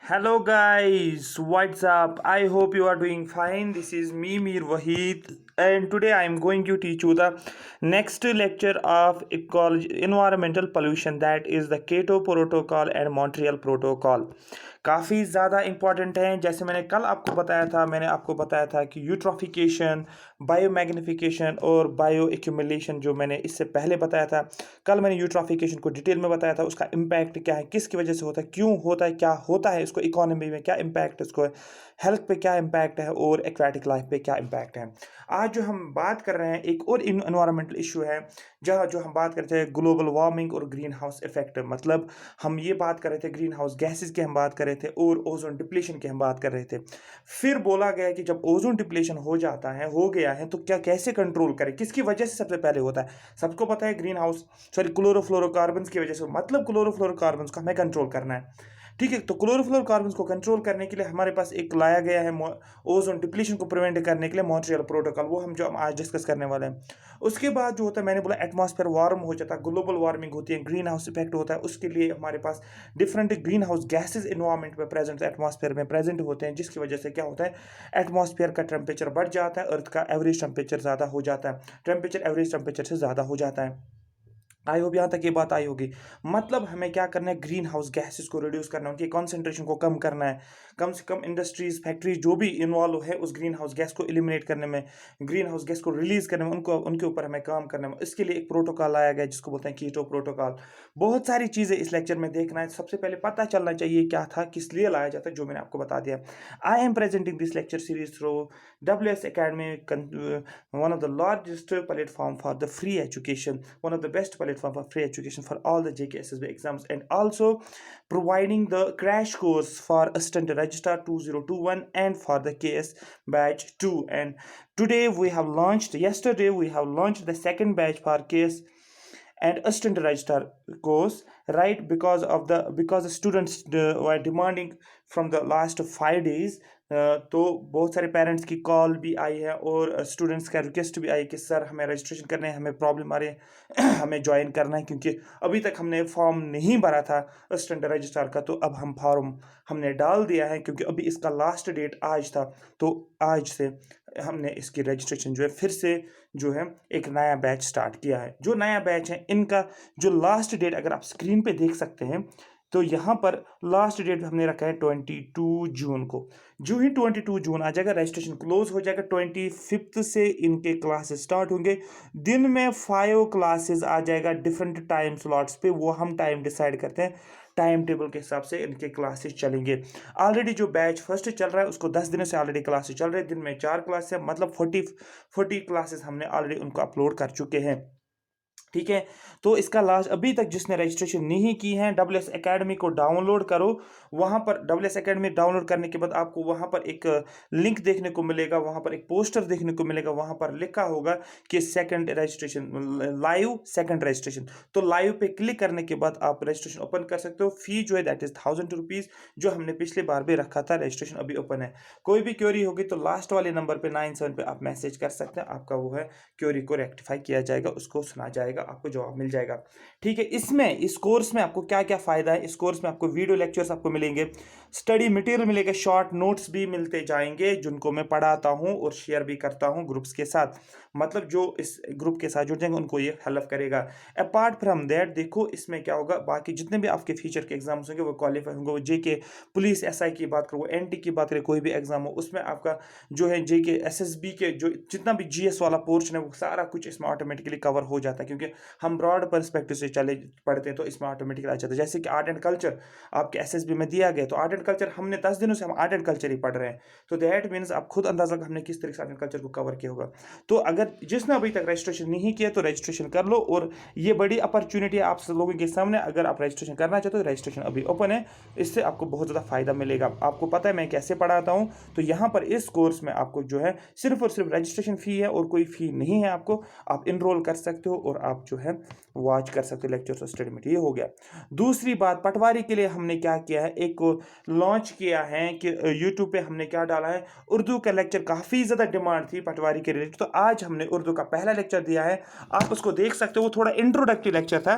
Hello guys, what's up? I hope you are doing fine. This is me Mir Wahid, and today I am going to teach you the next lecture of ecology, environmental pollution, that is the Kyoto Protocol and Montreal Protocol. काफ़ी ज़्यादा important हैं। जैसे मैंने कल आपको बताया था, मैंने आपको बताया था कि यूट्रॉफिकेशन, बायोमैग्निफिकेशन और बायो एक्यूमुलेशन, जो मैंने इससे पहले बताया था। कल मैंने यूट्रॉफिकेशन को डिटेल में बताया था, उसका इम्पैक्ट क्या है, किसकी वजह से होता है, क्यों होता है, क्या होता है, इसको इकोनॉमी में क्या इम्पैक्ट, इसको हेल्थ पे क्या इम्पैक्ट है और एक्वेटिक लाइफ पे क्या इम्पैक्ट है। आज जो हम बात कर रहे हैं, एक और इन्वायरमेंटल इशू है, जहाँ जो हम बात करते हैं ग्लोबल वार्मिंग और ग्रीन हाउस इफेक्ट। मतलब हम ये बात कर रहे थे ग्रीन हाउस गैसेज की हम बात कर रहे थे और ओजोन डिप्लीशन की हम बात कर रहे थे। फिर बोला गया कि जब ओजोन डिप्लीशन हो जाता है, हो गया है, तो क्या कैसे कंट्रोल करें, किसकी वजह से सबसे पहले होता है। सबको पता है ग्रीन हाउस क्लोरोफ्लोरोकार्बन की वजह से, मतलब क्लोरोफ्लोरोकार्बन को हमें कंट्रोल करना है। ठीक है, तो क्लोरोफ्लोरोकार्बन को कंट्रोल करने के लिए हमारे पास एक लाया गया है ओजोन डिप्लीशन को प्रिवेंट करने के लिए मॉन्ट्रियल प्रोटोकॉल, वो हम आज डिस्कस करने वाले हैं। उसके बाद जो होता है, मैंने बोला एटमॉस्फेयर वार्म हो जाता है, ग्लोबल वार्मिंग होती है, ग्रीन हाउस इफेक्ट होता है। उसके लिए हमारे पास different greenhouse gases environment में प्रेजेंट, एटमॉस्फेयर में प्रेजेंट होते हैं, जिसकी वजह से क्या होता है, एटमॉस्फेयर का टेम्परेचर बढ़ जाता है, अर्थ का एवरेज टेम्परेचर ज़्यादा हो जाता है, टेम्परेचर एवरेज टेम्परेचर से ज़्यादा हो जाता है। आई होप यहाँ तक ये बात आई होगी। मतलब हमें क्या करना है, ग्रीन हाउस गैसेस को रिड्यूस करना है, उनकी कॉन्सेंट्रेशन को कम करना है। कम से कम इंडस्ट्रीज, फैक्ट्रीज जो भी इन्वॉल्व है उस ग्रीन हाउस गैस को एलिमिनेट करने में, ग्रीन हाउस गैस को रिलीज करने में, उनको उनके ऊपर हमें काम करने में। इसके लिए एक प्रोटोकॉल लाया गया जिसको बोलते हैं कीटो प्रोटोकॉल। बहुत सारी चीज़ें इस लेक्चर में देखना है। सबसे पहले पता चलना चाहिए क्या था, किस लिए लाया जाता है, जो मैंने आपको बता दिया। I am presenting this lecture series through WS Academy, one of the largest platform for the free education, one of the best platform for free education for all the JKSSB exams, and also providing the crash course for Assistant Registrar 2021 and for the KS batch 2. And yesterday we have launched the second batch for KS and assistant registrar course, right? Because the students were demanding from the last 5 days, तो बहुत सारे parents की call भी आई है और students का request भी आई कि सर हमें रजिस्ट्रेशन करना है, हमें प्रॉब्लम आ रही है हमें ज्वाइन करना है, क्योंकि अभी तक हमने फॉर्म नहीं भरा था असिस्टेंट रजिस्ट्रार का। तो अब हम फॉर्म हमने डाल दिया है, क्योंकि अभी इसका लास्ट डेट आज था। तो आज से हमने इसकी रजिस्ट्रेशन जो है फिर से जो है एक नया बैच स्टार्ट किया है। जो नया बैच है इनका जो लास्ट डेट अगर आप स्क्रीन पे देख सकते हैं, तो यहाँ पर लास्ट डेट हमने रखा है 22 जून को। जो ही 22 जून आ जाएगा रजिस्ट्रेशन क्लोज हो जाएगा। 25 से इनके क्लासेस स्टार्ट होंगे। दिन में 5 क्लासेस आ जाएगा डिफरेंट टाइम स्लॉट्स पे, वो हम टाइम डिसाइड करते हैं, टाइम टेबल के हिसाब से इनके क्लासेस चलेंगे। ऑलरेडी जो बैच फर्स्ट चल रहा है उसको 10 दिनों से ऑलरेडी क्लासेस चल रहे हैं, दिन में 4 क्लास है, मतलब 40 क्लासेस हमने ऑलरेडी उनको अपलोड कर चुके हैं। ठीक है, तो इसका लास्ट अभी तक जिसने रजिस्ट्रेशन नहीं की है, WS Academy को डाउनलोड करो। वहाँ पर WS Academy डाउनलोड करने के बाद आपको वहाँ पर एक लिंक देखने को मिलेगा, वहाँ पर एक पोस्टर देखने को मिलेगा, वहाँ पर लिखा होगा कि second registration, live second registration. तो लाइव पे क्लिक करने के बाद आप रजिस्ट्रेशन ओपन कर सकते हो। फी जो है दैट इज 1000 रुपीज़, जो हमने पिछले बार भी रखा था। रजिस्ट्रेशन अभी ओपन है। कोई भी क्वेरी होगी तो लास्ट वाले नंबर पे 97 पे आप मैसेज कर सकते हैं, आपका वो है क्वेरी को रेक्टिफाई किया जाएगा, उसको सुना जाएगा, आपको जवाब मिल जाएगा। ठीक है, इसमें इस कोर्स में आपको क्या क्या फायदा है, इस कोर्स में आपको वीडियो लेक्चर्स आपको मिलेंगे, स्टडी मटेरियल मिलेगा, शॉर्ट नोट्स भी मिलते जाएंगे, जिनको मैं पढ़ाता हूं और शेयर भी करता हूं ग्रुप्स के साथ। मतलब जो इस ग्रुप के साथ जुड़ जाएंगे उनको ये हेल्प करेगा। अपार्ट फ्रॉम दैट देखो इसमें क्या होगा, बाकी जितने भी आपके फ्यूचर के एग्जाम्स होंगे वो क्वालिफाई होंगे। वो JK पुलिस SI की बात करो, NT की बात करें, कोई भी एग्जाम हो उसमें आपका जो है JK SSB के जो जितना भी GS वाला पोर्शन है वो सारा कुछ इसमें ऑटोमेटिकली कवर हो जाता है, क्योंकि हम ब्रॉड पर्सपेक्टिव से चले पढ़ते हैं तो इसमें ऑटोमेटिकली आ जाता है। जैसे कि आर्ट एंड कल्चर आपके SSB में दिया गया, तो आर्ट एंड कल्चर हमने 10 दिनों से हम आर्ट एंड कल्चर ही पढ़ रहे हैं, तो दैट मीन्स आप खुद अंदाजा कर हमने किस तरीके से आर्ट एंड कल्चर को कवर किया होगा। तो अगर जिसने अभी तक रजिस्ट्रेशन नहीं किया तो रजिस्ट्रेशन कर लो, और ये बड़ी अपॉर्चुनिटी है आप सब लोगों के सामने। अगर आप रजिस्ट्रेशन करना चाहते हो तो रजिस्ट्रेशन अभी ओपन है, इससे आपको बहुत ज़्यादा फायदा मिलेगा। आपको पता है मैं कैसे पढ़ाता हूँ, तो यहाँ पर इस कोर्स में आपको जो है सिर्फ और सिर्फ रजिस्ट्रेशन फ़ी है और कोई फ़ी नहीं है आपको। आप इनरोल कर सकते हो और आप जो है वॉच कर सकते हो लेक्चर्स और स्टडी मटेरियल। ये हो गया। दूसरी बात, पटवारी के लिए हमने क्या किया है, एक लॉन्च किया है कि यूट्यूब पे हमने क्या डाला है, उर्दू का लेक्चर। काफ़ी ज़्यादा डिमांड थी पटवारी के रिलेटेड, तो आज हमने उर्दू का पहला लेक्चर दिया है, आप उसको देख सकते हो। वो थोड़ा इंट्रोडक्टिव लेक्चर था।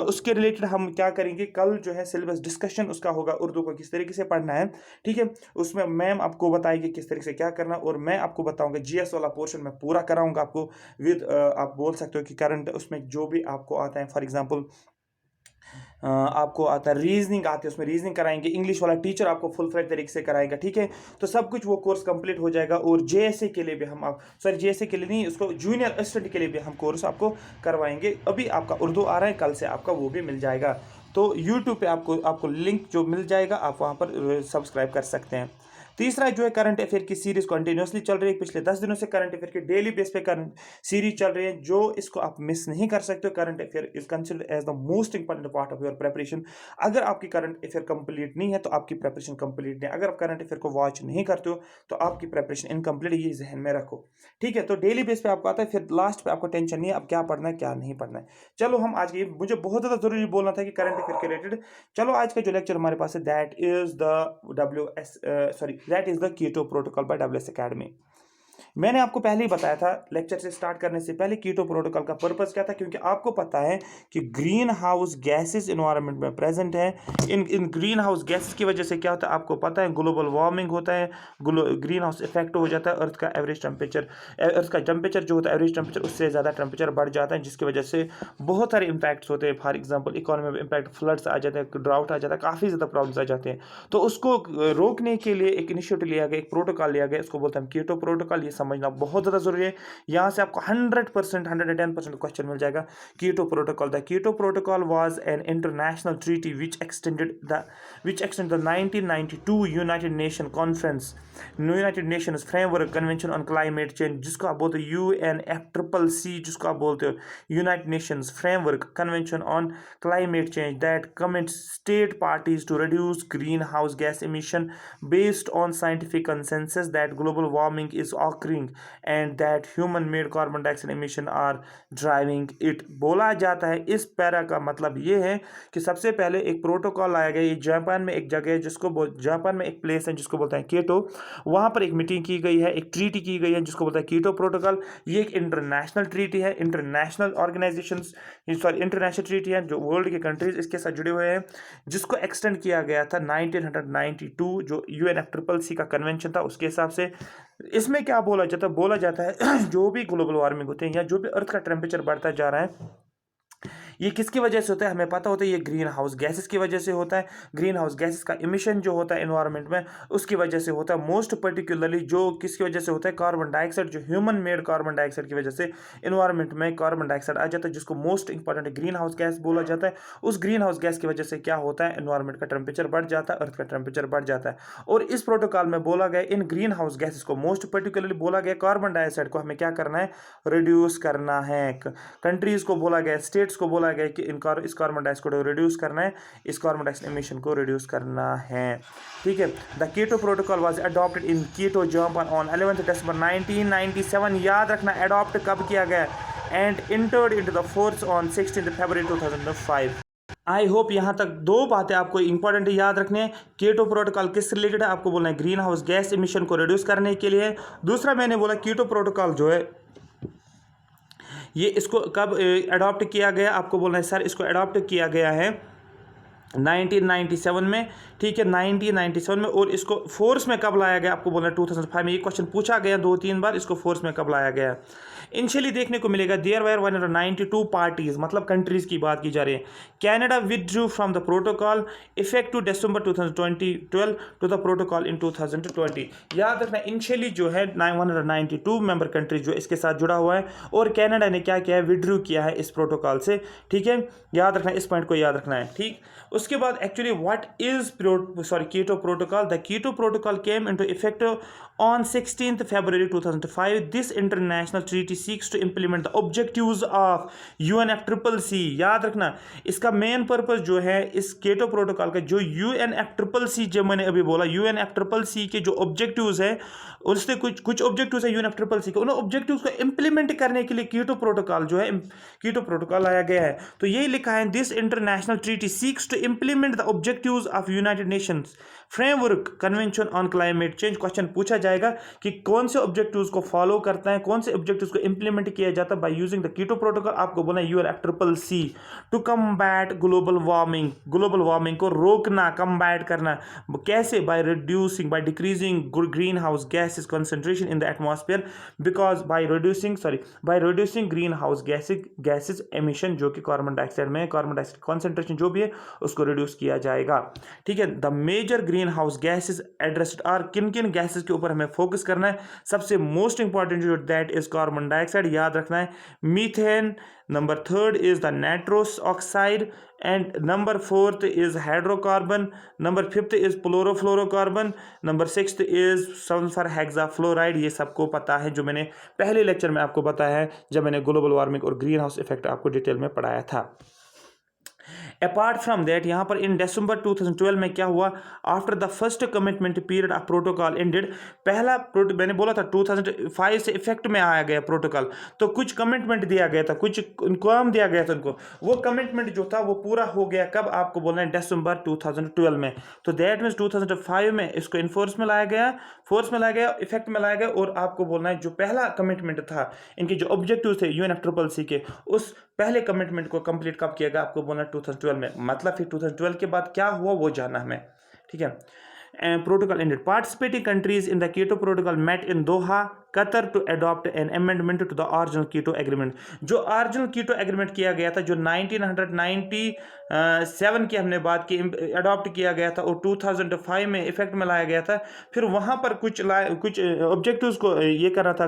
उसके रिलेटेड हम क्या करेंगे, कल जो है सिलेबस डिस्कशन उसका होगा, उर्दू को किस तरीके से पढ़ना है, ठीक है। उसमें मैम आपको बताएगी किस तरीके से क्या करना, और मैं आपको बताऊंगा जीएस वाला पोर्शन मैं पूरा कराऊंगा आपको विद, आप बोल सकते हो कि करंट, उसमें जो भी आपको आता है, फॉर एग्जांपल आपको आता है रीजनिंग आती है, उसमें रीजनिंग कराएंगे, इंग्लिश वाला टीचर आपको फुल फ्लेज तरीके से कराएगा, ठीक है। तो सब कुछ वो कोर्स कंप्लीट हो जाएगा। और जेएसए के लिए भी हम, आप सॉरी जेएसए के लिए नहीं, उसको जूनियर असिस्टेंट के लिए भी हम कोर्स आपको करवाएंगे। अभी आपका उर्दू आ रहा है, कल से आपका वो भी मिल जाएगा। तो यूट्यूब पे आपको लिंक जो मिल जाएगा, आप वहाँ पर सब्सक्राइब कर सकते हैं। तीसरा जो है, करंट अफेयर की सीरीज कंटिन्यूसली चल रही है, पिछले 10 दिनों से करंट अफेयर की डेली बेस पे करंट सीरीज चल रही है, जो इसको आप मिस नहीं कर सकते हो। Current affair is considered as the most important part of your preparation. अगर आपकी करंट अफेयर कंप्लीट नहीं है तो आपकी प्रिपरेशन कंप्लीट नहीं है। अगर आप करंट अफेयर को वॉच नहीं करते हो तो आपकी प्रिपरेशन इनकम्प्लीट, ये जहन में रखो, ठीक है। तो डेली बेस पे आपको आता है, फिर लास्ट पे आपको टेंशन नहीं है अब क्या पढ़ना है क्या नहीं पढ़ना है। चलो हम आज के, मुझे बहुत ज़्यादा जरूरी बोलना था कि करंट अफेयर के रिलेटेड। चलो आज का जो लेक्चर हमारे पास है, that is the Kyoto protocol by WS academy. मैंने आपको पहले ही बताया था लेक्चर से स्टार्ट करने से पहले, कीटो प्रोटोकॉल का पर्पस क्या था, क्योंकि आपको पता है कि ग्रीन हाउस गैसेस इन्वायरमेंट में प्रेजेंट है। इन ग्रीन हाउस गैसेस की वजह से क्या होता है आपको पता है, ग्लोबल वार्मिंग होता है, ग्रीन हाउस इफेक्ट हो जाता है, अर्थ का एवरेज टेम्परेचर, अर्थ का टेम्परेचर जो होता है एवरेज टेम्परेचर उससे ज़्यादा टेम्परेचर बढ़ जाता है, जिसकी वजह से बहुत सारे इंपैक्ट्स होते हैं। फॉर एग्जाम्पल इकोनॉमी में इम्पैक्ट, फ्लड्स आ जाते हैं, ड्राउट आ जाता है, काफ़ी ज़्यादा प्रॉब्लम्स आ जाते हैं। तो उसको रोकने के लिए एक इनिशिएटिव लिया गया, एक प्रोटोकॉल लिया गया, इसको बोलते हैं कीटो प्रोटोकॉल। ये समझना बहुत ज़्यादा जरूरी है। यहाँ से आपको 100%, 110% क्वेश्चन मिल जाएगा। Kyoto protocol, the Kyoto protocol was an international treaty which extended the 1992 United Nation conference, United Nations framework convention on climate change, जिसको आप बोलते हो UNFCCC, जिसको आप बोलते हो United Nations framework convention on climate change, that commits state parties to reduce greenhouse gas emission based on scientific consensus that global warming is occurring and that human made carbon dioxide emission are driving it। बोला जाता है, इस para का मतलब ये है कि सबसे पहले एक प्रोटोकॉल लाया गया। ये जापान में एक जगह है जिसको जापान में एक प्लेस है जिसको बोलते हैं कीटो, वहाँ पर एक मीटिंग की गई है, एक ट्रीटी की गई है जिसको बोलते हैं कीटो प्रोटोकॉल। ये एक इंटरनेशनल ट्रीटी है, international organisation, sorry international treaty है, जो वर्ल्ड के कंट्रीज इसके साथ जुड़े हुए हैं, जिसको एक्सटेंड किया गया था 1992 जो UNFCCC का कन्वेंशन था उसके हिसाब से। इसमें क्या बोला जाता है जो भी ग्लोबल वार्मिंग होते हैं या जो भी अर्थ का टेम्परेचर बढ़ता जा रहा है, ये किसकी वजह से होता है हमें पता होता है, ये ग्रीन हाउस गैसेस की वजह से होता है। ग्रीन हाउस गैसेस का इमिशन जो होता है एनवायरनमेंट में उसकी वजह से होता है। मोस्ट पर्टिकुलरली जो किसकी वजह से होता है, कार्बन डाइऑक्साइड, जो ह्यूमन मेड कार्बन डाइऑक्साइड की वजह से एनवायरनमेंट में कार्बन डाइऑक्साइड आ जाता है, जिसको most important greenhouse gas बोला जाता है। उस ग्रीन हाउस गैस की वजह से क्या होता है, एनवायरनमेंट का टेम्परेचर बढ़ जाता है, अर्थ का टेम्परेचर बढ़ जाता है। और इस प्रोटोकॉल में बोला गया इन ग्रीन हाउस गैसेस को, मोस्ट पर्टिकुलरली बोला गया कार्बन डाइऑक्साइड को हमें क्या करना है, रिड्यूस करना है। कंट्रीज को बोला गया, स्टेट्स को बोला गया कि इस कार्बन डाइऑक्साइड को रिड्यूस करना है, इस कार्बन डाइऑक्साइड एमिशन को रिड्यूस करना है, ठीक है। The Kyoto protocol was adopted in Kyoto Japan on 11 December 1997। याद रखना अडॉप्ट कब किया गया, and entered into the force on 16 February 2005। I hope यहाँ तक दो बातें आपको इंपॉर्टेंट याद रखने हैं। कीटो प्रोटोकॉल किस रिलेटेड है, आपको बोलना है ग्रीन हाउस गैस एमिशन को रिड्यूस करने के लिए। दूसरा मैंने बोला कीटो प्रोटोकॉल जो है ये इसको कब अडॉप्ट किया गया, आपको बोलना है सर इसको अडॉप्ट किया गया है 1997 में, ठीक है 1997 में। और इसको फोर्स में कब लाया गया, आपको बोलना है 2005 में। ये क्वेश्चन पूछा गया 2-3 बार, इसको फोर्स में कब लाया गया। इनिशियली देखने को मिलेगा देयर वर 192 पार्टीज, मतलब कंट्रीज की बात की जा रही है। Canada withdrew from the protocol effective December 2012 to the protocol in 2020। याद रखना इनिशियली जो है 192 मेंबर कंट्रीज जो इसके साथ जुड़ा हुआ है, और कैनेडा ने क्या किया है, विथड्रू किया है इस प्रोटोकॉल से, ठीक है। याद रखना, इस पॉइंट को याद रखना है, ठीक। उसके बाद actually what is Kyoto protocol. The Kyoto protocol came into effect On 16th February 2005, this international treaty seeks to implement the objectives of UNFCCC। याद रखना, इसका मेन पर्पस जो है इस कीटो प्रोटोकॉल का, जो UNFCCC, जो मैंने अभी बोला UNFCCC के जो ऑब्जेक्टिव्स है, उससे कुछ ऑब्जेक्टिव्स है UNFCCC के, उन ऑब्जेक्टिव्स को इंप्लीमेंट करने के लिए कीटो प्रोटोकॉल जो है, कीटो प्रोटोकॉल लाया गया है। तो यही लिखा है, this international treaty seeks to implement the objectives of United Nations framework convention on climate change. Question पूछा जाएगा कि कौन से ऑब्जेक्टिव्स को फॉलो करता है, कौन से ऑब्जेक्टिव्स को इंप्लीमेंट किया जाता है by using the Kyoto protocol. आपको बोला UNFCCC to combat global warming, global warming को रोकना, कम्बैट करना कैसे, by reducing, by decreasing greenhouse gases concentration in the atmosphere, because by reducing greenhouse gases emission, जो कि carbon dioxide में, carbon dioxide concentration जो भी है उसको रिड्यूस किया जाएगा। ठीक है, the major greenhouse gases addressed are, किन किन गैसेज के ऊपर हमें फोकस करना है, सबसे मोस्ट इंपॉर्टेंट जो दैट इज कार्बन डाइऑक्साइड, याद रखना है, methane, number third is the nitrous oxide, and number fourth is hydrocarbon, number fifth is chlorofluorocarbon, number sixth is sulphur hexafluoride. ये सबको पता है, जो मैंने पहले लेक्चर में आपको बताया है जब मैंने ग्लोबल वार्मिंग और ग्रीन हाउस इफेक्ट आपको डिटेल में पढ़ाया था। अपार्ट फ्रॉम दैट, यहाँ पर इन दिसंबर 2012 में क्या हुआ, after the first commitment period of protocol ended, पहला मैंने बोला था 2005 से इफेक्ट में आया गया प्रोटोकॉल, तो कुछ कमिटमेंट दिया गया था, कुछ काम दिया गया था उनको, वो कमिटमेंट जो था वो पूरा हो गया कब, आपको बोलना है दिसंबर 2012 में। तो दैट मीन्स 2005 में इसको इन्फोर्स में लाया गया, फोर्स में लाया गया, इफेक्ट में लाया गया, और आपको बोलना है जो पहला कमिटमेंट था, इनके जो ऑब्जेक्टिव थे UNFCCC के, उस पहले कमिटमेंट को कंप्लीट कब किया गया, आपको बोलना 2012 में। मतलब फिर 2012 के बाद क्या हुआ वो जानना हमें। ठीक है, protocol ended. Participating countries in the Kyoto Protocol met in Doha, Qatar to adopt an amendment to the original Kyoto Agreement। जो original Kyoto Agreement किया गया था, जो 1997 की हमने बात की, अडॉप्ट किया गया था और 2005 में इफेक्ट में लाया गया था। फिर वहाँ पर कुछ ऑब्जेक्टिव्स को ये करना था,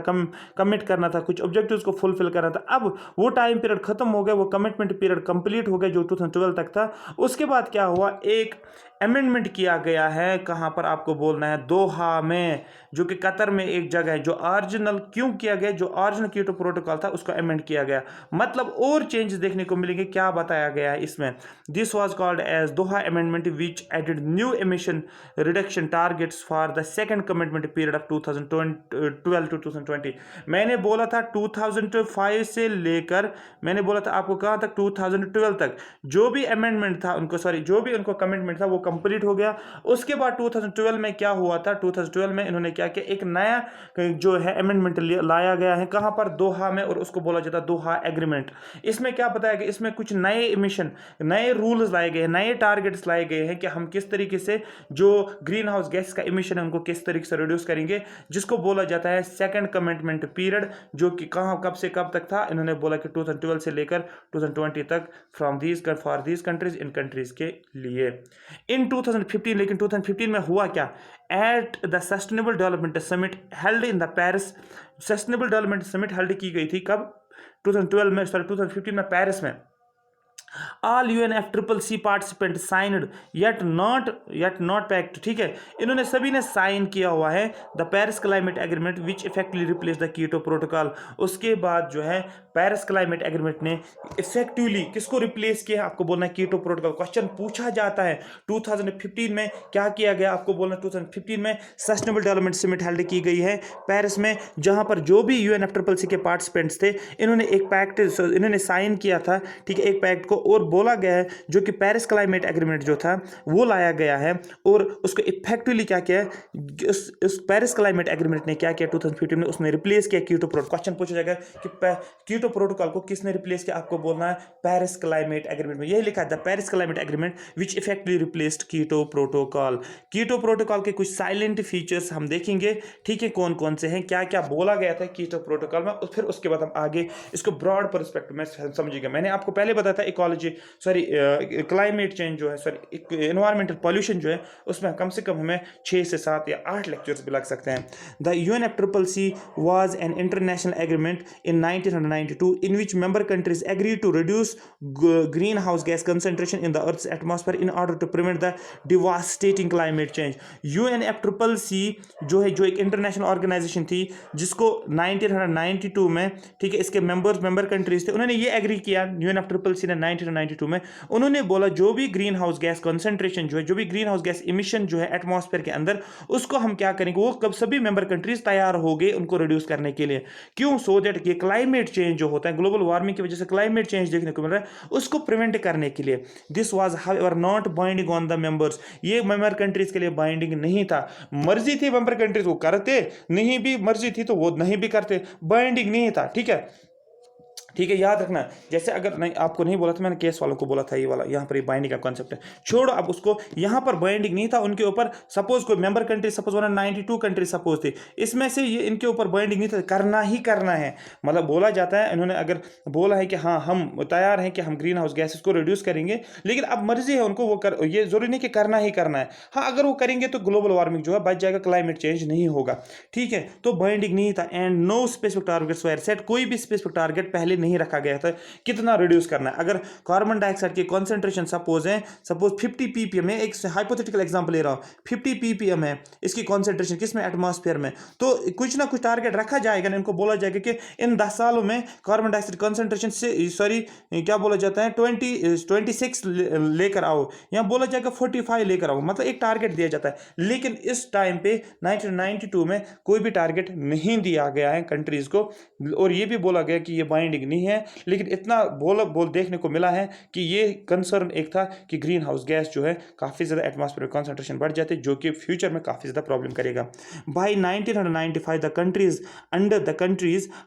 कमिट करना था, कुछ ऑब्जेक्टिव्स को फुलफिल करना था। अब वो टाइम पीरियड खत्म हो गया, वो कमिटमेंट पीरियड कंप्लीट हो गया जो 2012 तक था। उसके बाद क्या हुआ, एक अमेंडमेंट किया गया है, कहाँ पर आपको बोलना है, दोहा में, जो कि कतर में एक जगह है। जो ओरिजिनल क्यों किया गया, जो ओरिजिनल कीटो प्रोटोकॉल था उसको अमेंड किया गया, मतलब और चेंजेस देखने को मिलेंगे। क्या बताया गया है इसमें, this was called as Doha amendment which added new emission reduction targets for the second commitment period of 2012 to 2020। मैंने बोला था 2005 से लेकर, मैंने बोला था आपको कहाँ तक, 2012 तक जो भी अमेंडमेंट था उनको, जो भी उनको कमिटमेंट था वो कंप्लीट हो गया। उसके बाद 2012 में क्या हुआ था, 2012 में इन्होंने क्या किया, एक नया जो है अमेंडमेंट लाया गया है, कहां पर, दोहा में, और उसको बोला जाता है दोहा एग्रीमेंट। इसमें क्या बताया गया, इसमें कुछ नए इमिशन, नए रूल्स लाए गए, नए टारगेट्स लाए गए हैं कि हम किस तरीके से जो ग्रीन हाउस गैस का इमिशन है उनको किस तरीके से रिड्यूस करेंगे, जिसको बोला जाता है सेकंड कमिटमेंट पीरियड, जो कि कहां, कब से कब तक था। इन्होंने बोला कि 2012 से लेकर 2020 तक from these, for these countries, in countries के लिए। इन 2015, लेकिन 2015 में हुआ क्या, at the sustainable development summit held in the Paris, sustainable development summit held की गई थी कब, 2012 में, 2015 में पेरिस में। All UNFCCC participant signed yet not pact. ठीक है, इन्होंने सभी ने साइन किया हुआ है the Paris climate agreement which effectively replace the Kyoto protocol. उसके बाद जो है पेरिस क्लाइमेट एग्रीमेंट ने इफेक्टिवली किसको रिप्लेस किया, आपको बोलना है कीटो प्रोटोकॉल। क्वेश्चन पूछा जाता है 2015 में क्या किया गया, आपको बोलना 2015 में सस्टेनेबल डेवलपमेंट समिट हेल्ड की गई है पेरिस में, जहां पर जो भी UNFCCC के पार्टिसिपेंट्स थे इन्होंने एक पैक्ट, इन्होंने साइन किया था। ठीक है, एक पैक्ट को, और बोला गया है जो कि पेरिस क्लाइमेट एग्रीमेंट जो था वो लाया गया है, और उसको इफेक्टिवली क्या किया है, उस पेरिस क्लाइमेट एग्रीमेंट ने क्या किया 2015 में, उसने रिप्लेस किया कीटो प्रोटोकॉल। क्वेश्चन पूछा जाएगा कि कीटो प्रोटोकॉल को किसने रिप्लेस किया, आपको बोलना है पेरिस क्लाइमेट एग्रीमेंट में। यही लिखा है the Paris climate agreement which effectively replaced Kyoto protocol. Kyoto protocol के कुछ साइलेंट फीचर्स हम देखेंगे, ठीक है, कौन कौन से हैं, क्या क्या बोला गया था कीटो प्रोटोकॉल में, और फिर उसके बाद हम आगे इसको ब्रॉड पर्सपेक्टिव में समझेंगे। मैंने आपको पहले बताया था इकोलॉजी सॉरी क्लाइमेट चेंज जो है, सॉरी इन्वायरमेंटल पॉल्यूशन जो है, उसमें कम से कम हमें 6 से 7 या 8 लेक्चर्स भी लग सकते हैं। The UNFCCC was an international agreement in 1992 in which member countries agreed to reduce greenhouse gas concentration in the Earth's atmosphere in order to prevent the devastating climate change। UNFCCC जो है, जो एक international organisation थी जिसको 1992 में, ठीक है, इसके मेंबर कंट्रीज थे, उन्होंने ये एग्री किया UNFCCC ने 1992 में। उन्होंने बोला जो भी ग्रीन हाउस गैस कॉन्सेंट्रेशन जो है, जो भी ग्रीन हाउस गैस इमिशन जो है एटमॉस्फेयर के अंदर, उसको हम क्या करेंगे, वो कब सभी मेंबर कंट्रीज तैयार हो गए उनको रिड्यूस करने के लिए। क्यों? सो दैट ये क्लाइमेट चेंज जो होता है, ग्लोबल वार्मिंग की वजह से क्लाइमेट चेंज देखने को मिल रहा है, उसको प्रिवेंट करने के लिए। This was however not binding on the members. ये मेंबर कंट्रीज के लिए बाइंडिंग नहीं था। मर्जी थी मेंबर कंट्रीज, वो करते, नहीं भी मर्जी थी तो वो नहीं भी करते, बाइंडिंग नहीं था। ठीक है, ठीक है, याद रखना। जैसे अगर नहीं, आपको नहीं बोला था, मैंने केस वालों को बोला था ये वाला, यहाँ पर ये बाइंडिंग का कॉन्सेप्ट है, छोड़ो अब उसको। यहाँ पर बाइंडिंग नहीं था उनके ऊपर। सपोज कोई member country, suppose 192 country suppose थी, इसमें से ये इनके ऊपर बाइंडिंग नहीं था, करना ही करना है। मतलब बोला जाता है, इन्होंने अगर बोला है कि हाँ हम तैयार हैं कि हम ग्रीन हाउस गैसेस को रिड्यूस करेंगे, लेकिन अब मर्जी है उनको, वो कर, ये जरूरी नहीं कि करना ही करना है। हाँ, अगर वो करेंगे तो ग्लोबल वार्मिंग जो है बच जाएगा, क्लाइमेट चेंज नहीं होगा। ठीक है, तो बाइंडिंग नहीं था। And no specific targets were set. कोई भी स्पेसिफिक टारगेट पहले नहीं रखा गया था कितना रिड्यूस करना है। अगर कार्बन डाइऑक्साइड की कॉन्सेंट्रेशन सपोज है, सपोज 50 ppm है, एक हाइपोथेटिकल एग्जांपल ले रहा हूं, 50 ppm है इसकी कॉन्सेंट्रेशन किसमें, एटमॉस्फेयर में, तो कुछ ना कुछ टारगेट रखा जाएगा ना। इनको बोला जाएगा कि इन 10 सालों में कार्बन डाइऑक्साइड कॉन्सेंट्रेशन से, सॉरी क्या बोला जाता है, 26 लेकर आओ, यहां बोला जाएगा 45 लेकर आओ, मतलब एक टारगेट दिया जाता है। लेकिन इस टाइम पे 1992 में कोई भी टारगेट नहीं दिया गया है कंट्रीज को, और ये भी बोला गया कि ये बाइंडिंग नहीं है। लेकिन इतना बोल देखने को मिला है कि ये कंसर्न एक था कि ग्रीन हाउस गैस जो है काफ़ी ज़्यादा एटमॉस्फेयर कॉन्सेंट्रेशन बढ़ जाते, जो कि फ्यूचर में काफ़ी ज़्यादा प्रॉब्लम करेगा। By 1995 the countries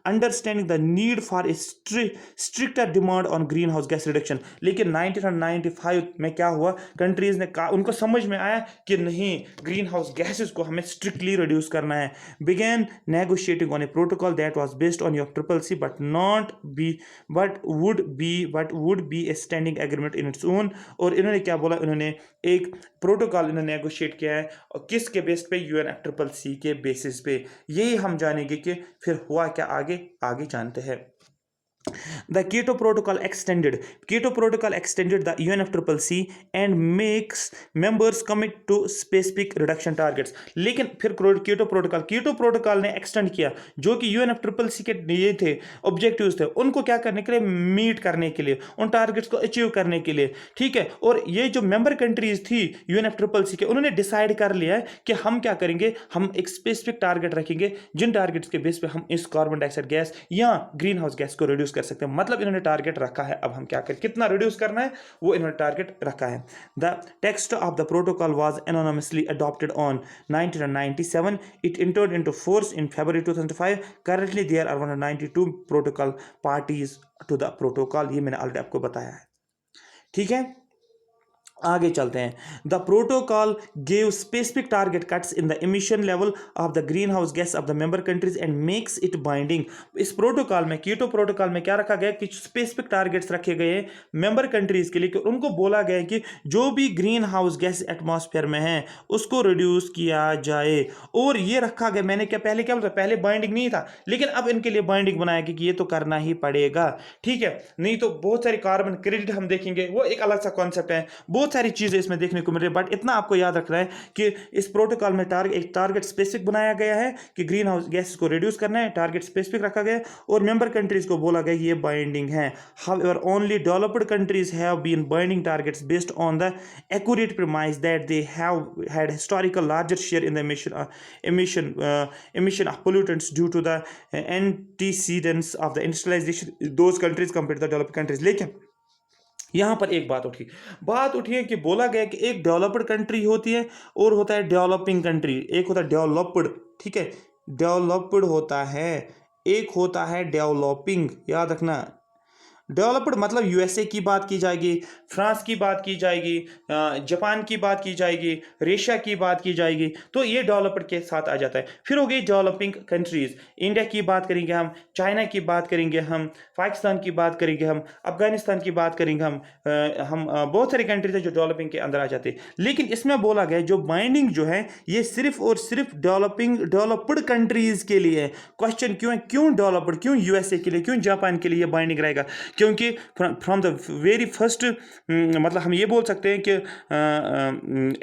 understanding the need for a stricter demand on greenhouse gas reduction. लेकिन 1995 में क्या हुआ, कंट्रीज ने उनको समझ में आया कि नहीं, ग्रीन हाउस गैसेस को हमें स्ट्रिक्टली रिड्यूस करना है। Began negotiating on a protocol that was based on UNFCCC but would be a standing agreement in its own. और इन्होंने क्या बोला, इन्होंने एक प्रोटोकॉल इन्होंने नेगोशिएट किया है, और किसके बेस पे, UNFCCC के बेसिस पे। यही हम जानेंगे कि फिर हुआ क्या आगे जानते हैं। The Kyoto Protocol extended the UNFCCC and makes members commit to specific reduction targets। लेकिन फिर क्योटो प्रोटोकॉल ने एक्सटेंड किया, जो कि UNFCCC के ये थे ऑब्जेक्टिव्स थे, उनको क्या करने के लिए, मीट करने के लिए, उन टारगेट्स को अचीव करने के लिए। ठीक है, और ये जो मेंबर कंट्रीज थी UNFCCC के, उन्होंने डिसाइड कर लिया है कि हम क्या करेंगे, हम एक स्पेसिफिक टारगेट रखेंगे, जिन टारगेट्स के बेस पे हम इस कार्बन डाइऑक्साइड गैस या ग्रीन हाउस गैस को रिड्यूस कर सकते हैं। मतलब इन्होंने टारगेट रखा है, अब हम क्या करें, कितना रिड्यूस करना है, वो इन्होंने टारगेट रखा है। The text of the protocol was anonymously adopted on 1997। It entered into force in February 2005। currently there are 192 protocol parties to the protocol। ये मैंने ऑलरेडी आपको बताया है। ठीक है, आगे चलते हैं। The protocol gave specific target cuts in the emission level of the green house gas off the member countries and makes it binding. इस प्रोटोकॉल में, कीटो प्रोटोकॉल में क्या रखा गया कि स्पेसिफिक टारगेट्स रखे गए मेंबर कंट्रीज के लिए, कि उनको बोला गया कि जो भी ग्रीन हाउस गैस एटमॉस्फेयर में है उसको रिड्यूस किया जाए। और ये रखा गया, मैंने क्या बोला, पहले बाइंडिंग नहीं था, लेकिन अब इनके लिए बाइंडिंग बनाया कि ये तो करना ही पड़ेगा। ठीक है, नहीं तो बहुत सारी कार्बन क्रेडिट हम देखेंगे, वो एक अलग सा कॉन्सेप्ट है, बहुत सारी चीजें इसमें देखने को मिल रही है। बट इतना आपको याद रखना है कि इस प्रोटोकॉल में एक टारगेट स्पेसिफिक बनाया गया है कि ग्रीन हाउस गैसेस को रिड्यूस करना है, टारगेट स्पेसिफिक रखा गया, और मेंबर कंट्रीज को बोला गया ये बाइंडिंग है। However only developed countries have been binding targets based on the accurate premise that they have had historical larger share in the emission of pollutants due to the antecedents of the industrialization those countries compared to the developed countries। लेकिन यहां पर एक बात उठी है कि बोला गया कि एक डेवलप्ड कंट्री होती है और होता है डेवलपिंग कंट्री। एक होता है डेवलप्ड, ठीक है, डेवलप्ड होता है, एक होता है डेवलपिंग, याद रखना। डेवलप्ड मतलब यूएसए की बात की जाएगी, फ्रांस की बात की जाएगी, जापान की बात की जाएगी, रशिया की बात की जाएगी, तो ये डेवलप्ड के साथ आ जाता है। फिर हो गई डेवलपिंग कंट्रीज, इंडिया की बात करेंगे हम, चाइना की बात करेंगे हम, पाकिस्तान की बात करेंगे हम, अफगानिस्तान की बात करेंगे हम बहुत सारी कंट्रीज है जो डेवलपिंग के अंदर आ जाते हैं। लेकिन इसमें बोला गया जो बाइंडिंग जो है ये सिर्फ और सिर्फ डेवलप्ड कंट्रीज के लिए है। क्वेश्चन क्यों है, क्यों डेवलप्ड, क्यों यूएसए के लिए, क्यों जापान के लिए बाइंडिंग रहेगा? क्योंकि फ्रॉम द वेरी फर्स्ट मतलब हम ये बोल सकते हैं कि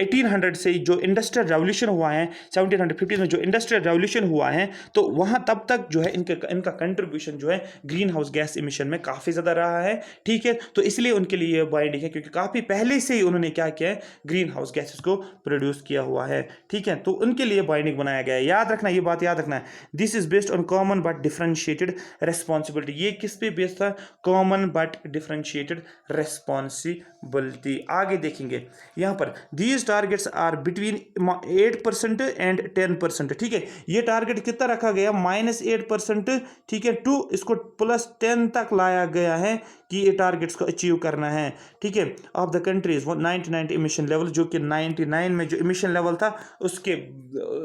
1800 से जो इंडस्ट्रियल रेवोल्यूशन हुआ है, 1750 में जो इंडस्ट्रियल रेवोल्यूशन हुआ है, तो वहाँ तब तक जो है इनका कंट्रीब्यूशन जो है ग्रीन हाउस गैस इमिशन में काफ़ी ज़्यादा रहा है। ठीक है, तो इसलिए उनके लिए बाइंडिंग है, क्योंकि काफ़ी पहले से ही उन्होंने क्या किया है, ग्रीन हाउस गैसेस को प्रोड्यूस किया हुआ है। ठीक है, तो उनके लिए बाइंडिंग बनाया गया है। याद रखना, ये बात याद रखना है, this is based on common but differentiated responsibility. ये किस पे बेस्ड था? Common but differentiated responsibility. आगे देखेंगे यहाँ पर, these targets are between 8% and 10%। ठीक है, ये टारगेट कितना रखा गया? -8%, ठीक है, टू इसको +10 तक लाया गया है कि ये टारगेट्स को अचीव करना है। ठीक है, of the countries 99 emission level, जो कि 99 में जो इमिशन लेवल था उसके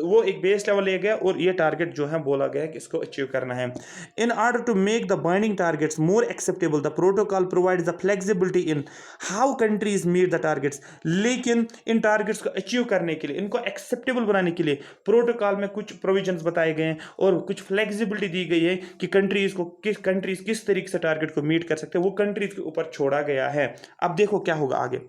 वो एक बेस लेवल लिया गया और ये टारगेट जो है बोला गया कि इसको अचीव करना है। In order to make the binding targets more acceptable the protocol provides the flexibility in how countries meet the targets. लेकिन इन टारगेट्स को अचीव करने के लिए, इनको एक्सेप्टेबल बनाने के लिए प्रोटोकॉल में कुछ प्रोविजंस बताए गए हैं और कुछ फ्लेक्सिबिलिटी दी गई है कि कंट्रीज किस तरीके से टारगेट को मीट कर सकते हैं, वो कंट्रीज के ऊपर छोड़ा गया है। अब देखो क्या होगा आगे।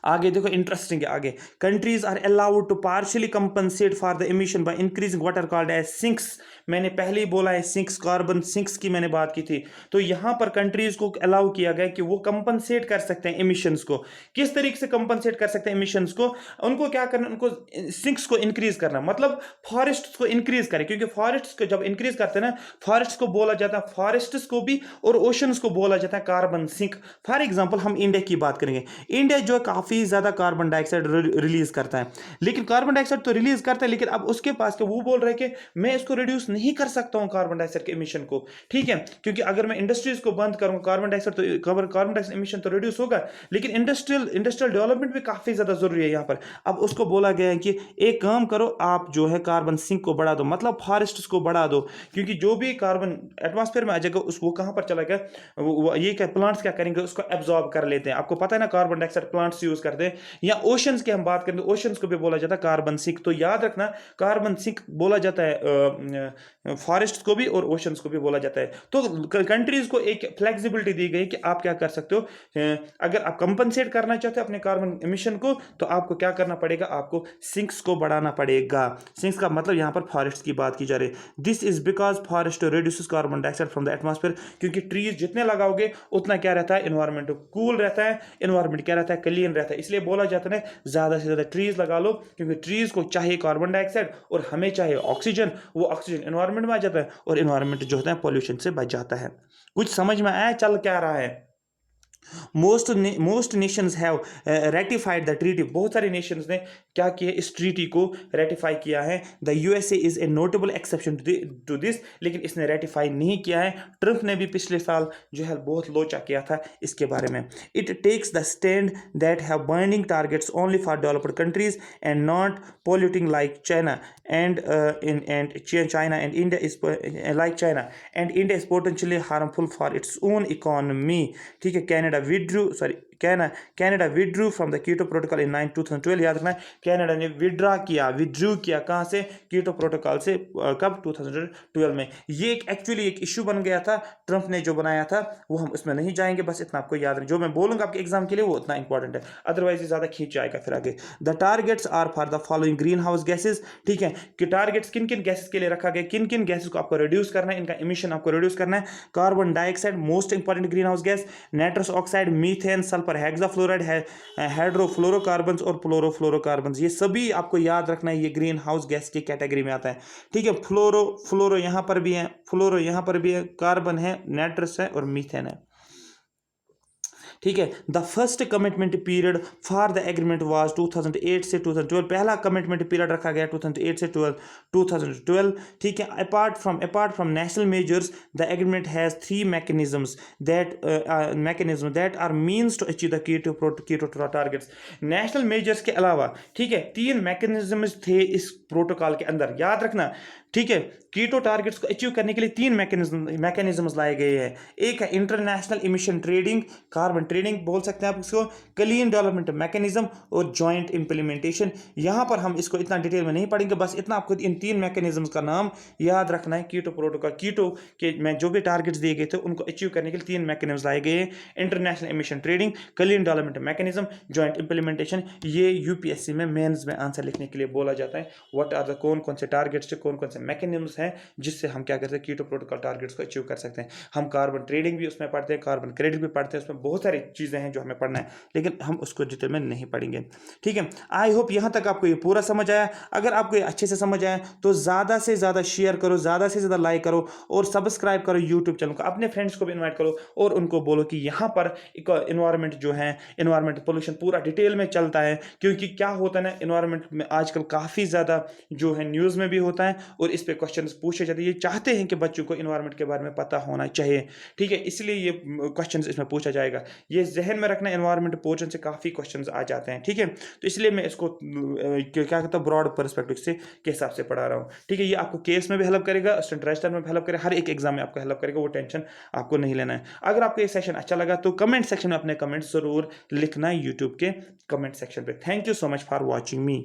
आगे देखो, इंटरेस्टिंग है आगे। Countries are allowed to partially compensate for the emission by increasing what are called as sinks. मैंने पहले ही बोला है सिंक्स, कार्बन सिंक्स की मैंने बात की थी। तो यहां पर कंट्रीज को अलाउ किया गया कि वो कंपनसेट कर सकते हैं इमिशंस को। किस तरीके से कंपनसेट कर सकते हैं इमिशंस को? उनको क्या करना, उनको सिंक्स को इंक्रीज करना, मतलब फॉरेस्ट को इंक्रीज करें, क्योंकि फॉरेस्ट को जब इंक्रीज करते हैं ना, फॉरेस्ट को बोला जाता है, फॉरेस्ट को भी और ओशंस को बोला जाता है कार्बन सिंक। फॉर एग्जाम्पल हम इंडिया की बात करेंगे, इंडिया जो काफी ज्यादा कार्बन डाइऑक्साइड रिलीज करता है, लेकिन कार्बन डाइऑक्साइड तो रिलीज करता है, लेकिन अब उसके पास वो बोल रहे हैं कि मैं इसको रिड्यूस नहीं कर सकता हूं कार्बन डाइऑक्साइड के इमिशन को। ठीक है, क्योंकि अगर मैं इंडस्ट्रीज को बंद करूंगा, कार्बन डाइऑक्साइड इमिशन तो रिड्यूस होगा, लेकिन इंडस्ट्रियल डेवलपमेंट भी काफी ज्यादा जरूरी है यहाँ पर। अब उसको बोला गया है कि एक काम करो, आप जो है कार्बन सिंक को बढ़ा दो, मतलब फॉरेस्ट को बढ़ा दो, क्योंकि जो भी कार्बन एटमॉस्फेयर में आ जाएगा उसको कहां पर चला गया, ये क्या प्लांट्स क्या करेंगे, उसको एब्जॉर्ब कर लेते हैं। आपको पता है ना, कार्बन डाइऑक्साइड प्लांट्स यूज करते हैं। या ओशंस की हम बात करें तो ओशंस को भी बोला जाता है कार्बन सिंक। तो याद रखना, कार्बन सिंक बोला जाता है फॉरेस्ट को भी और ओशंस को भी बोला जाता है। तो कंट्रीज को एक फ्लेक्सिबिलिटी दी गई कि आप क्या कर सकते हो, अगर आप कंपनसेट करना चाहते हो अपने कार्बन एमिशन को, तो आपको क्या करना पड़ेगा, आपको सिंक्स को बढ़ाना पड़ेगा। सिंक्स का मतलब यहाँ पर फॉरेस्ट की बात की जा रही है। This is because forest reduces carbon dioxide from the atmosphere, क्योंकि ट्रीज जितने लगाओगे उतना क्या रहता है, एनवायरमेंट कूल रहता है, एनवायरमेंट क्या रहता है, क्लीन रहता है। इसलिए बोला जाता है ज्यादा से ज्यादा ट्रीज लगा लो, क्योंकि ट्रीज को चाहिए कार्बन डाइऑक्साइड और हमें चाहिए ऑक्सीजन। वो ऑक्सीजन एनवायरमेंट में आ जाता है और एनवायरमेंट जो होता है पॉल्यूशन से बच जाता है। कुछ समझ में आया चल क्या रहा है? Most Nations have ratified the treaty. बहुत सारे नेशंस ने क्या किया, इस ट्रीटी को रेटिफाई किया है। The USA is a notable exception to this, लेकिन इसने रेटिफाई नहीं किया है। ट्रंप ने भी पिछले साल जो है बहुत लोचा किया था इसके बारे में। It takes the stand that have binding targets only for developed countries and not polluting like China and China and India is like China and India is potentially harmful for its own economy. ठीक है, Canada withdrew from the Kyoto protocol in 2012। याद रखना, Canada ने withdrew किया कहाँ से, कीटो protocol से। कब? 2012 में। ये एक्चुअली एक इश्यू बन गया था, ट्रंप ने जो बनाया था, वो हम उसमें नहीं जाएंगे, बस इतना आपको याद रखें। जो मैं बोलूंगा आपके एग्जाम के लिए वो उतना इंपॉर्टेंट है, अदरवाइज ये ज्यादा खींच जाएगा फिर आगे। The targets are for the following greenhouse gases. ठीक है, कि टारगेट्स किन किन गैसेज के लिए रखा गया, किन किन गैसेज को आपको रिड्यूस करना है, इनका इमिशन आपको रिड्यूस करना है। Carbon dioxide most important greenhouse gas, nitrous oxide, methane, sulphur hexafluoride, hydrofluorocarbons और फ्लोरोफ्लोरोकार्बन्स, ये सभी आपको याद रखना है, ये ग्रीन हाउस गैस की कैटेगरी में आता है। ठीक है, फ्लोरो यहाँ पर भी है, कार्बन है, नाइट्रस है और मीथेन है। ठीक है। The first commitment period for the agreement was 2008 से 2012, पहला कमिटमेंट पीरियड रखा गया 2008 से 2012, ठीक है। Apart from national measures the agreement has 3 mechanisms that are means to achieve the Kyoto targets. National measures के अलावा, ठीक है, 3 मैकेनिज्म्स थे इस प्रोटोकॉल के अंदर, याद रखना, ठीक है। कीटो टारगेट्स को अचीव करने के लिए 3 मैकेनिज्म्स लाए गए हैं। एक है international emission trading, carbon trading बोल सकते हैं आप उसको, क्लीन डेवलपमेंट मैकेनिज्म और जॉइंट इंप्लीमेंटेशन। यहां पर हम इसको इतना डिटेल में नहीं पढ़ेंगे, बस इतना आपको इन 3 मैकेनिज्म्स का नाम याद रखना है। कीटो प्रोटोकॉल, कीटो के में जो भी टारगेट्स दिए गए थे उनको अचीव करने के लिए 3 मैकेनिज्म लाए गए हैं। International emission trading, clean development mechanism, joint implementation. ये यूपीएससी में मेंस में आंसर लिखने के लिए बोला जाता है। व्हाट आर द कौन कौन से टारगेट्स, कौन कौन से मैकेनिज्म्स हैं जिससे हम क्या करते हैं, कीटो प्रोटोकॉल टारगेट्स को अचीव कर सकते हैं। हम कार्बन ट्रेडिंग भी उसमें पढ़ते हैं, कार्बन क्रेडिट भी पढ़ते हैं, उसमें बहुत सारी चीजें हैं जो हमें पढ़ना है, लेकिन हम उसको डिटेल में नहीं पढ़ेंगे, ठीक है। आई होप यहां तक आपको ये पूरा समझ आया। अगर आपको ये अच्छे से समझ आया तो ज्यादा से ज्यादा शेयर करो, ज्यादा से ज्यादा लाइक करो और सब्सक्राइब करो यूट्यूब चैनल को। अपने फ्रेंड्स को भी इन्वाइट करो और उनको बोलो कि यहाँ पर इन्वायरमेंट जो है, इन्वायरमेंट पोल्यूशन पूरा डिटेल में चलता है। क्योंकि क्या होता है ना, इन्वायरमेंट में आजकल काफ़ी ज़्यादा जो है न्यूज़ में भी होता है और इस पे क्वेश्चंस पूछे जाते हैं। ये चाहते हैं कि बच्चों को इन्वायरमेंट के बारे में पता होना चाहिए, ठीक है, इसलिए ये क्वेश्चंस इसमें पूछा जाएगा। ये जहन में रखना, इन्वायरमेंट पोर्शन से काफ़ी क्वेश्चंस आ जाते हैं, ठीक है। तो इसलिए मैं इसको क्या कहता हूँ, ब्रॉड पर्सपेक्टिव से के हिसाब से पढ़ा रहा हूँ, ठीक है। ये आपको केस में भी हेल्प करेगा, असिस्टेंट रजिस्ट्रार में भी हेल्प करेगा, हर एक एग्जाम में आपको हेल्प करेगा, वो टेंशन आपको नहीं लेना है। अगर आपको ये सेशन अच्छा लगा तो कमेंट सेक्शन में अपने कमेंट जरूर लिखना यूट्यूब के कमेंट सेक्शन पे। Thank you so much for watching me.